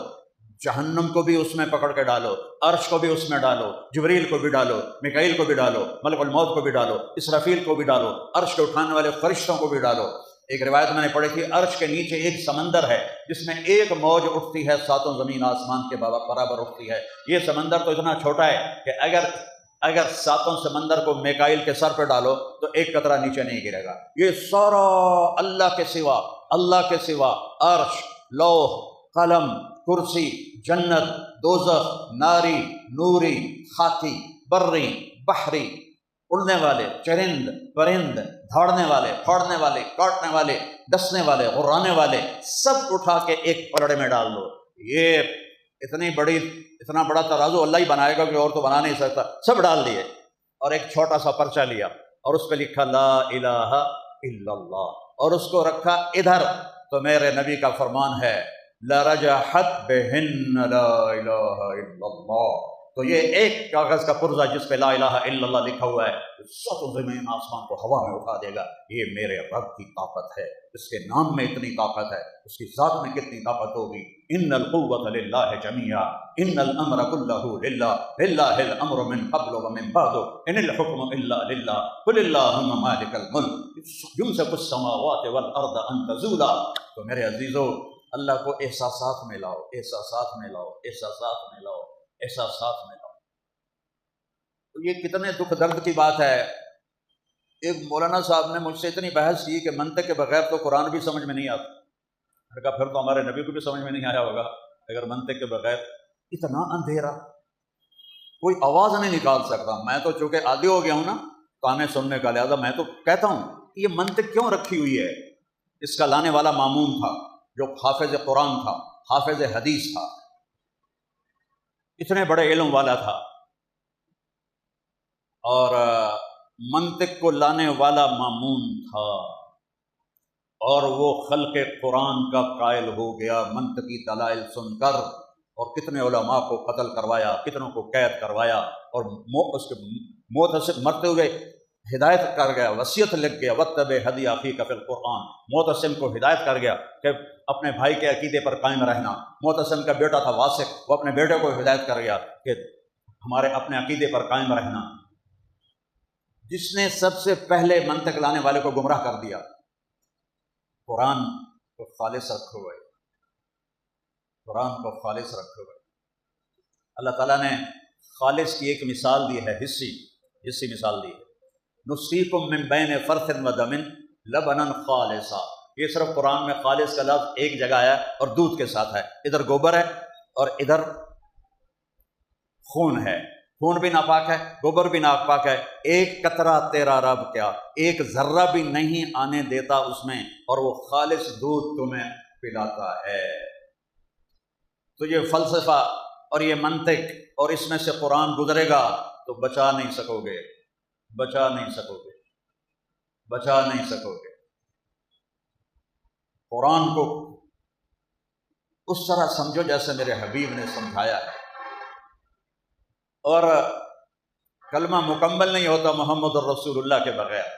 جہنم کو بھی اس میں پکڑ کے ڈالو، عرش کو بھی اس میں ڈالو، جبریل کو بھی ڈالو، میکائیل کو بھی ڈالو، ملک الموت کو بھی ڈالو، اسرافیل کو بھی ڈالو، عرش کو اٹھانے والے فرشتوں کو بھی ڈالو۔ ایک روایت میں نے پڑھی تھی، عرش کے نیچے ایک سمندر ہے جس میں ایک موج اٹھتی ہے ساتوں زمین آسمان کے برابر اٹھتی ہے۔ یہ سمندر تو اتنا چھوٹا ہے کہ اگر ساتوں سمندر کو میکائیل کے سر پہ ڈالو تو ایک قطرہ نیچے نہیں گرے گا۔ یہ سارا اللہ کے سوا عرش، لوح، قلم، کرسی، جنت، دوزخ، ناری، نوری، خاکی، بری، بحری، اڑنے والے، چرند، پرند، دھاڑنے والے، پھاڑنے والے، کاٹنے والے، ڈسنے والے، غرانے والے، سب اٹھا کے ایک پلڑے میں ڈال دو۔ یہ اتنا بڑا ترازو اللہ ہی بنائے گا کہ اور تو بنا نہیں سکتا، سب ڈال دیے، اور ایک چھوٹا سا پرچہ لیا اور اس پہ لکھا لا الہ الا اللہ، اور اس کو رکھا ادھر، تو میرے نبی کا فرمان ہے لرجحت بہن لا الہ الا اللہ۔ تو یہ ایک کاغذ کا پرزہ جس پہ لا الہ الا اللہ لکھا ہوا ہے، ساتوں زمین آسمان کو ہوا میں اٹھا دے گا۔ یہ میرے رب کی طاقت ہے، اس کے نام میں اتنی طاقت ہے، اس کی ذات میں کتنی طاقت ہوگی۔ ان القوۃ للہ جمیعا ان الامر کلہ للہ للہ الامر من قبل ومن بعد ان الحکم الا للہ قل اللہم مالک الملک یمسک السماوات والارض ان تزولا۔ تو میرے عزیزو، اللہ کو احساسات میں لاؤ، احساسات میں لاؤ، احساسات میں لاؤ، احساسات میں لاؤ۔ تو یہ کتنے دکھ درد کی بات ہے۔ ایک مولانا صاحب نے مجھ سے اتنی بحث کی کہ منطق کے بغیر تو قرآن بھی سمجھ میں نہیں آتا۔ میں نے کہا پھر تو ہمارے نبی کو بھی سمجھ میں نہیں آیا ہوگا اگر منطق کے بغیر۔ اتنا اندھیرا، کوئی آواز نہیں نکال سکتا۔ میں تو چونکہ عادی ہو گیا ہوں نا کانے سننے کا، لہٰذا میں تو کہتا ہوں کہ یہ منطق کیوں رکھی ہوئی ہے۔ اس کا لانے والا مامون تھا جو حافظ قرآن تھا، حافظ حدیث تھا، اتنے بڑے علم والا تھا، اور منطق کو لانے والا مامون تھا، اور وہ خلق قرآن کا قائل ہو گیا منطقی دلائل سن کر، اور کتنے علماء کو قتل کروایا، کتنوں کو قید کروایا، اور اس کے موت سے مرتے ہوئے ہدایت کر گیا، وصیت لکھ گیا واتبع ہدی اخیک فی القرآن۔ معتصم کو ہدایت کر گیا کہ اپنے بھائی کے عقیدے پر قائم رہنا۔ معتصم کا بیٹا تھا واسق، وہ اپنے بیٹے کو ہدایت کر گیا کہ ہمارے اپنے عقیدے پر قائم رہنا۔ جس نے سب سے پہلے منطق لانے والے کو گمراہ کر دیا، قرآن کو خالص رکھے ہوئے، قرآن کو خالص رکھے ہوئے۔ اللہ تعالیٰ نے خالص کی ایک مثال دی ہے، حصی مثال دی ہے، نسقیکم من بین فرث و دم لبنا خالصا۔ یہ صرف قرآن میں خالص کا لفظ ایک جگہ آیا اور دودھ کے ساتھ ہے، ادھر گوبر ہے اور ادھر خون ہے، خون بھی ناپاک ہے، گوبر بھی ناپاک ہے، ایک قطرہ تیرا رب کیا، ایک ذرہ بھی نہیں آنے دیتا اس میں، اور وہ خالص دودھ تمہیں پلاتا ہے۔ تو یہ فلسفہ اور یہ منطق اور اس میں سے قرآن گزرے گا تو بچا نہیں سکو گے، بچا نہیں سکو گے، بچا نہیں سکو گے۔ قرآن کو اس طرح سمجھو جیسے میرے حبیب نے سمجھایا ہے، اور کلمہ مکمل نہیں ہوتا محمد الرسول اللہ کے بغیر،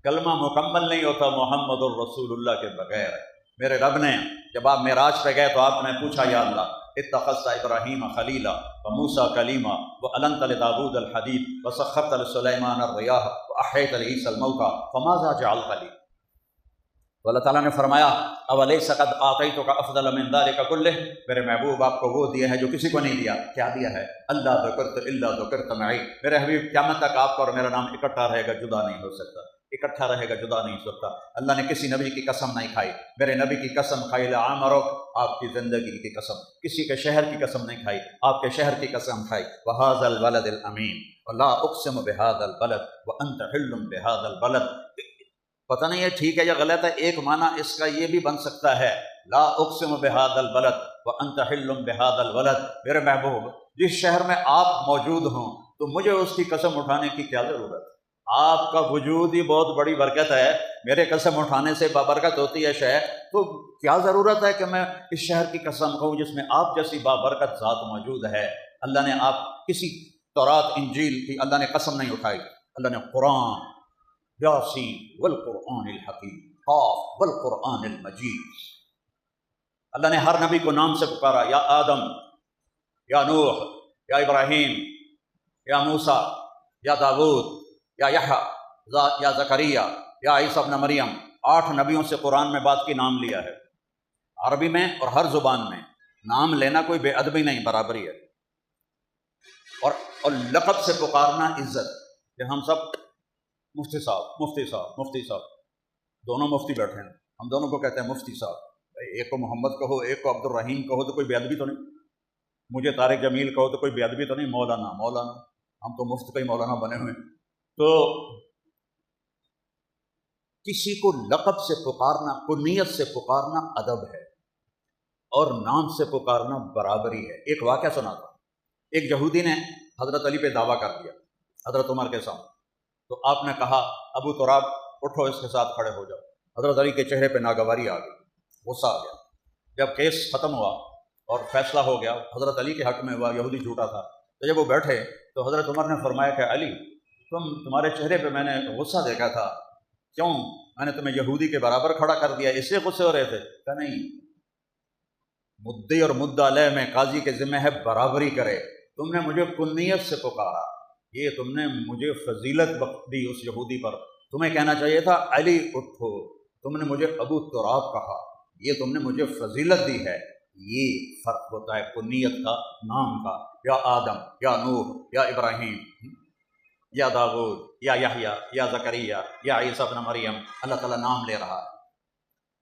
کلمہ مکمل نہیں ہوتا محمد الرسول اللہ کے بغیر۔ میرے رب نے جب آپ معراج پہ گئے تو آپ نے پوچھا یا اللہ اتخذت ابراہیم خلیلا وموسیٰ کلیما وَأَلَنْتَ لِدَاوُودَ الْحَدِيدَ وَسَخَّرْتَ لِسُلَيْمَانَ الرِّيَاحَ وَأَحْيَيْتَ لِعِيسَى الْمَوْتَى فَمَاذَا جَعَلْتَ لِي۔ تو اللہ تعالیٰ نے فرمایا اولیس قد آتیتک افضل من ذلک کلہ، میرے محبوب آپ کو وہ دیا ہے جو کسی کو نہیں دیا۔ کیا دیا ہے؟ اللہ ذکرت الا ذکرت معی۔ میرے حبیب قیامت تک آپ کا اور میرا نام اکٹھا رہے گا، جدا نہیں ہو سکتا، اکٹھا رہے گا، جدا نہیں ہو سکتا۔ اللہ نے کسی نبی کی قسم نہیں کھائی، میرے نبی کی قسم کھائی لعمرک، آپ کی زندگی کی قسم، کسی کے شہر کی قسم نہیں کھائی، آپ کے شہر کی قسم کھائی۔ وہذا البلد الامین ولا اقسم بهذا البلد وانت حل بهذا البلد۔ پتہ نہیں ہے ٹھیک ہے یا غلط ہے، ایک معنی اس کا یہ بھی بن سکتا ہے لا اقسم بهذا البلد وانت حل بهذا البلد، میرے محبوب جس شہر میں آپ موجود ہوں تو مجھے اس کی قسم اٹھانے کی کیا ضرورت ہے؟ آپ کا وجود ہی بہت بڑی برکت ہے، میرے قسم اٹھانے سے بابرکت ہوتی ہے شہر، تو کیا ضرورت ہے کہ میں اس شہر کی قسم کھاؤں جس میں آپ جیسی بابرکت ذات موجود ہے؟ اللہ نے آپ کسی تورات انجیل کی اللہ نے قسم نہیں اٹھائی، اللہ نے قرآن، یاسین والقرآن الحکیم، قاف والقرآن المجید، اللہ نے ہر نبی کو نام سے پکارا، یا آدم، یا نوح، یا ابراہیم، یا موسیٰ، یا داود، یا یحییٰ، یا زکریا، یا عیسیٰ ابن مریم۔ 8 نبیوں سے قرآن میں بات کی نام لیا ہے، عربی میں اور ہر زبان میں۔ نام لینا کوئی بے ادبی نہیں، برابری ہے۔ اور لقب سے پکارنا عزت، کہ ہم سب مفتی صاحب، مفتی صاحب، مفتی صاحب، دونوں مفتی بیٹھے ہیں، ہم دونوں کو کہتے ہیں مفتی صاحب۔ ایک کو محمد کہو، ایک کو عبد الرحیم کہو، تو کوئی بے ادبی تو نہیں؟ مجھے طارق جمیل کہو تو کوئی بے ادبی تو نہیں؟ مولانا، مولانا، ہم تو مفت کا ہی مولانا بنے ہوئے ہیں۔ تو کسی کو لقب سے پکارنا، کنیت سے پکارنا ادب ہے، اور نام سے پکارنا برابری ہے۔ ایک واقعہ سناتا ہوں۔ ایک یہودی نے حضرت علی پہ دعویٰ کر دیا حضرت عمر کے سامنے، تو آپ نے کہا ابو تراب اٹھو، اس کے ساتھ کھڑے ہو جاؤ۔ حضرت علی کے چہرے پہ ناگواری آ گئی، غصہ آ گیا۔ جب کیس ختم ہوا اور فیصلہ ہو گیا، حضرت علی کے حق میں ہوا، یہودی جھوٹا تھا، تو جب وہ بیٹھے تو حضرت عمر نے فرمایا کہ علی، تمہارے چہرے پہ میں نے غصہ دیکھا تھا، کیوں میں نے تمہیں یہودی کے برابر کھڑا کر دیا، اس سے غصے ہو رہے تھے؟ کہ نہیں، مدعی اور مدعا علیہ میں قاضی کے ذمہ ہے برابری کرے، تم نے مجھے کنیت سے پکارا، یہ تم نے مجھے فضیلت دی اس یہودی پر، تمہیں کہنا چاہیے تھا علی اٹھو، تم نے مجھے ابو تراب کہا، یہ تم نے مجھے فضیلت دی ہے۔ یہ فرق ہوتا ہے کنیت کا، نام کا۔ یا آدم، یا نوح، یا ابراہیم، یا داود، یا یحییٰ، یا زکریا، یا عیسیٰ ابن مریم، اللہ تعالیٰ نام لے رہا ہے۔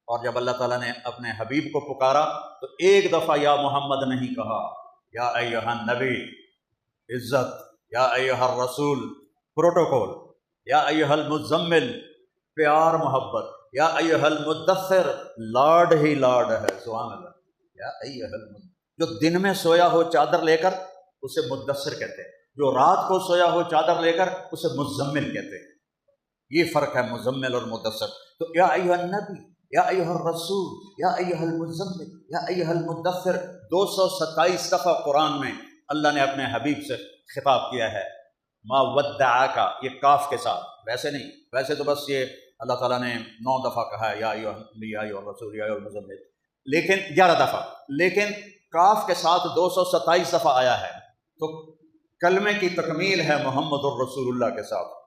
اور جب اللہ تعالیٰ نے اپنے حبیب کو پکارا تو ایک دفعہ یا محمد نہیں کہا، یا ایھا النبی، عزت، یا ایھا الرسول، پروٹوکول، یا ایھا المزمل، پیار محبت، یا ایھا المدثر، لاڈ ہی لاڈ ہے، سبحان اللہ۔ یا ایھا المدثر، جو دن میں سویا ہو چادر لے کر اسے مدثر کہتے ہیں، جو رات کو سویا ہو چادر لے کر اسے مزمل کہتے ہیں۔ یہ فرق ہے مزمل اور مدثر۔ تو یا ایھا النبی، یا ایھا الرسول، یا ایھا المزمل، یا ایھا المدثر، 227 دفعہ قرآن میں اللہ نے اپنے حبیب سے خطاب کیا ہے۔ ما ودعک، یہ کاف کے ساتھ، ویسے نہیں، ویسے تو بس یہ اللہ تعالیٰ نے 9 دفعہ کہا ہے، یا ایھا النبی، یا ایھا الرسول، یا ایھا المزمل، لیکن 11 دفعہ، لیکن کاف کے ساتھ 227 دفعہ آیا ہے، تو کلمے کی تکمیل ہے محمد الرسول اللہ کے ساتھ۔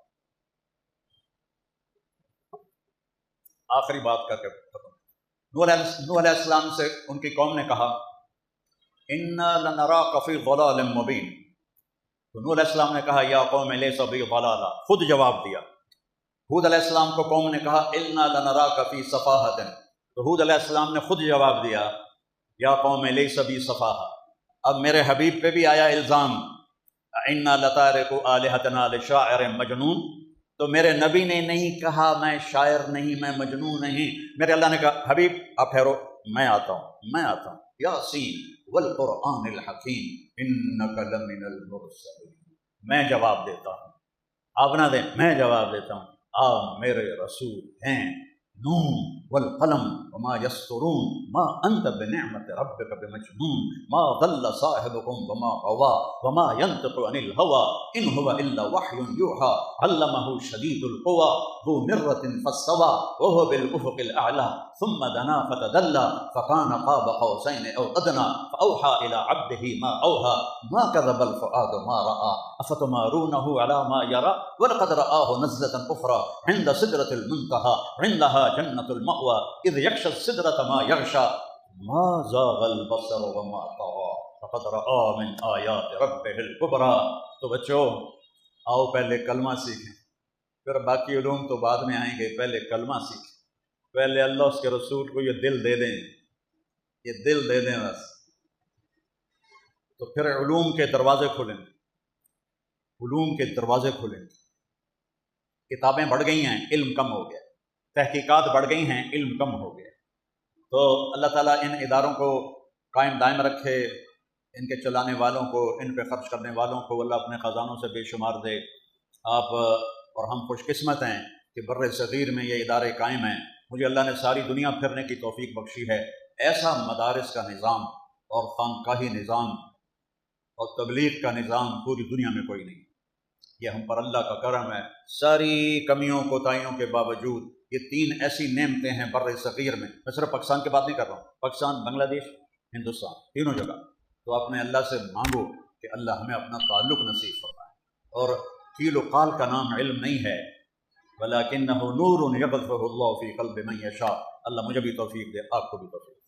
آخری بات کر کے ختم۔ نوح علیہ السلام سے ان کی قوم نے کہا انا لنراک فی ضلال مبین، تو نوح علیہ السلام نے کہا یا قوم لیس بی ضلالہ، خود جواب دیا۔ ہود علیہ السلام کو قوم نے کہا انا لنراک فی صفاحۃ، تو ہود علیہ السلام نے خود جواب دیا یا قوم لیس بی صفاحہ۔ اب میرے حبیب پہ بھی آیا الزام انا لتارکو آلہتنا لشاعر مجنون، تو میرے نبی نے نہیں کہا میں شاعر نہیں، میں مجنون نہیں، میرے اللہ نے کہا حبیب آپ ٹھہرو، میں آتا ہوں، میں آتا ہوں، یاسین والقرآن الحکیم انک لمن المرسلین، میں جواب دیتا ہوں، آپ نہ دیں، میں جواب دیتا ہوں، آپ میرے رسول ہیں۔ نون والقلم وما یسطرون ما انت بنعمت ربک بمجنون ما ضل صاحبکم وما غوا وما ينطق عن الهوى ان هو الا وحی یوحى علمه شدید القوى ذو مرة فاستوى وهو بالافق الاعلى ثم دنا فتدلى فكان قاب قوسين او ادنى فاوحى الى عبده ما اوحى ما كذب الفؤاد ما راى افتمارونه على ما يرى ولقد رآه نزلة اخرى عند سدرة المنتهى عندها جنة المأوى اذ يغشى السدرة ما يغشى ما زاغ البصر وما طغى لقد رآ من آیات ربه الکبریٰ۔ تو بچوں آؤ پہلے کلمہ سیکھیں، پھر باقی علوم تو بعد میں آئیں گے، پہلے کلمہ سیکھیں، پہلے اللہ اس کے رسول کو یہ دل دے دیں، یہ دل دے دیں بس، تو پھر علوم کے دروازے کھلیں، علوم کے دروازے کھلیں۔ کتابیں بڑھ گئی ہیں، علم کم ہو گیا، تحقیقات بڑھ گئی ہیں، علم کم ہو گیا۔ تو اللہ تعالیٰ ان اداروں کو قائم دائم رکھے، ان کے چلانے والوں کو، ان پہ خرچ کرنے والوں کو اللہ اپنے خزانوں سے بے شمار دے۔ آپ اور ہم خوش قسمت ہیں کہ بر صغیر میں یہ ادارے قائم ہیں۔ مجھے اللہ نے ساری دنیا پھرنے کی توفیق بخشی ہے۔ ایسا مدارس کا نظام اور خانقاہی نظام اور تبلیغ کا نظام پوری دنیا میں کوئی نہیں۔ یہ ہم پر اللہ کا کرم ہے۔ ساری کمیوں کوتاہیوں کے باوجود یہ 3 ایسی نعمتیں ہیں بر صغیر میں۔ میں صرف پاکستان کی بات نہیں کر رہا ہوں، پاکستان، بنگلہ دیش، ہندوستان، تینوں جگہ۔ تو اپنے اللہ سے مانگو کہ اللہ ہمیں اپنا تعلق نصیب فرمائے۔ اور قیل و قال کا نام علم نہیں ہے، وَلَكِنَّهُ نُورٌ يَقْذِفُهُ اللَّهُ فِي قَلْبِ مَن يَشَاءُ۔ اللہ مجھے بھی توفیق دے، آپ کو بھی توفیق دے۔